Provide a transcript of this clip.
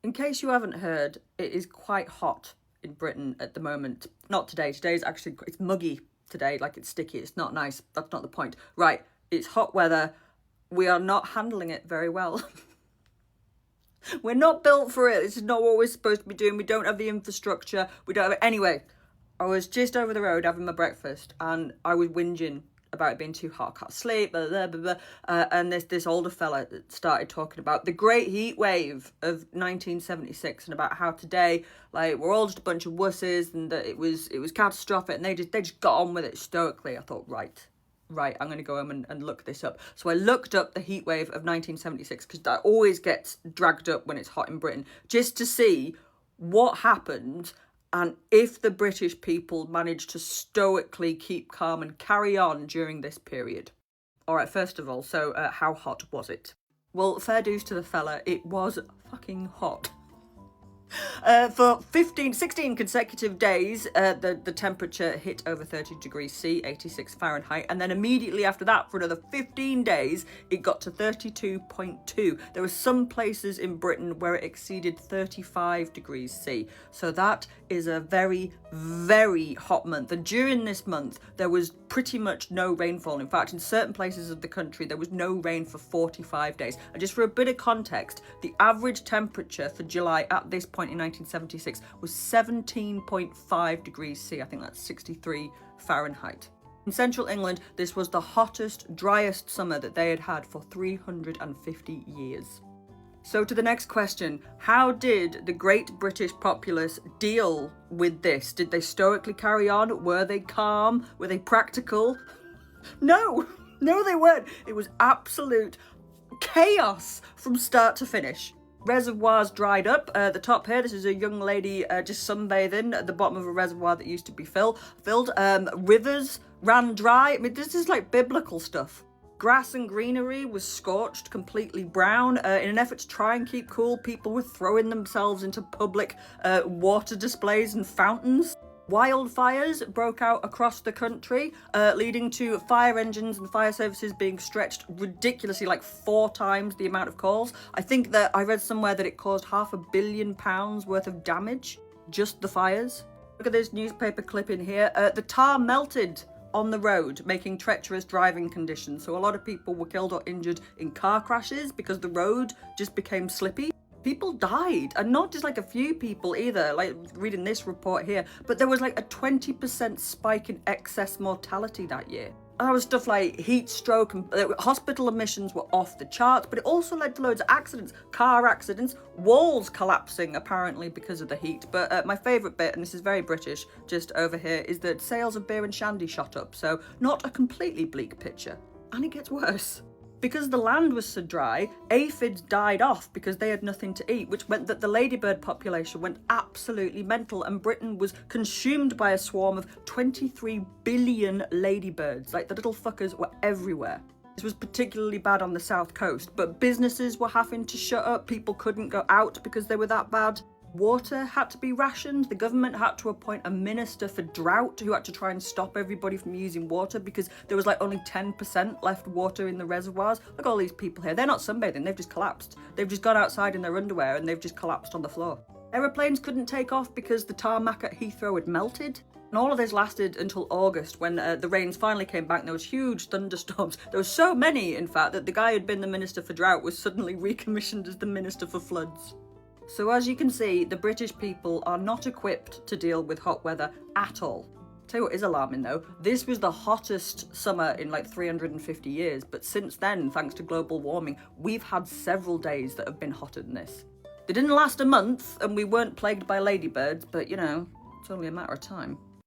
In case you haven't heard, it is quite hot in Britain at the moment. Not today. Today's actually, it's muggy today, like it's sticky. It's not nice. That's not the point. Right, it's hot weather. We are not handling it very well. We're not built for it. This is not what we're supposed to be doing. We don't have the infrastructure. We don't have it. Anyway, I was just over the road having my breakfast and I was whinging about it being too hot. I can't sleep, blah, blah, blah, blah. And this older fella started talking about the great heat wave of 1976 and about how today, like, we're all just a bunch of wusses and that it was catastrophic, and they just got on with it stoically. I thought, right, I'm going to go home and look this up. So I looked up the heat wave of 1976 because that always gets dragged up when it's hot in Britain, just to see what happened and if the British people managed to stoically keep calm and carry on during this period. All right, first of all, so how hot was it? Well, fair dues to the fella, it was fucking hot. For 16 consecutive days, the temperature hit over 30 degrees C, 86 Fahrenheit, and then immediately after that, for another 15 days, it got to 32.2. There were some places in Britain where it exceeded 35 degrees C. So that is a very, very hot month. And during this month, there was pretty much no rainfall. In fact, in certain places of the country, there was no rain for 45 days. And just for a bit of context, the average temperature for July at this point in 1976 was 17.5 degrees C. I think that's 63 Fahrenheit. In central England, this was the hottest, driest summer that they had had for 350 years. So to the next question, how did the great British populace deal with this? Did they stoically carry on? Were they calm? Were they practical? No, they weren't. It was absolute chaos from start to finish. Reservoirs dried up. The top here, this is a young lady just sunbathing at the bottom of a reservoir that used to be filled. Rivers ran dry. I mean, this is like biblical stuff. Grass and greenery was scorched completely brown. In an effort to try and keep cool, people were throwing themselves into public water displays and fountains. Wildfires broke out across the country, leading to fire engines and fire services being stretched ridiculously, like 4 times the amount of calls. I think that I read somewhere that it caused £500 million worth of damage, just the fires. Look at this newspaper clip in here. The tar melted on the road, making treacherous driving conditions. So a lot of people were killed or injured in car crashes because the road just became slippy. People died, and not just like a few people either, like reading this report here, but there was like a 20% spike in excess mortality that year. And there was stuff like heat stroke and hospital admissions were off the charts, but it also led to loads of accidents, car accidents, walls collapsing apparently because of the heat. But my favourite bit, and this is very British, just over here, is that sales of beer and shandy shot up, so not a completely bleak picture. And it gets worse. Because the land was so dry, aphids died off because they had nothing to eat, which meant that the ladybird population went absolutely mental, and Britain was consumed by a swarm of 23 billion ladybirds. Like, the little fuckers were everywhere. This was particularly bad on the south coast, but businesses were having to shut up. People couldn't go out because they were that bad. Water had to be rationed. The government had to appoint a minister for drought who had to try and stop everybody from using water because there was like only 10% left water in the reservoirs. Look at all these people here. They're not sunbathing, they've just collapsed. They've just gone outside in their underwear and they've just collapsed on the floor. Aeroplanes couldn't take off because the tarmac at Heathrow had melted. And all of this lasted until August when the rains finally came back and there was huge thunderstorms. There were so many, in fact, that the guy who'd been the minister for drought was suddenly recommissioned as the minister for floods. So as you can see, the British people are not equipped to deal with hot weather at all. Tell you what is alarming though, this was the hottest summer in like 350 years, but since then, thanks to global warming, we've had several days that have been hotter than this. They didn't last a month and we weren't plagued by ladybirds, but you know, it's only a matter of time.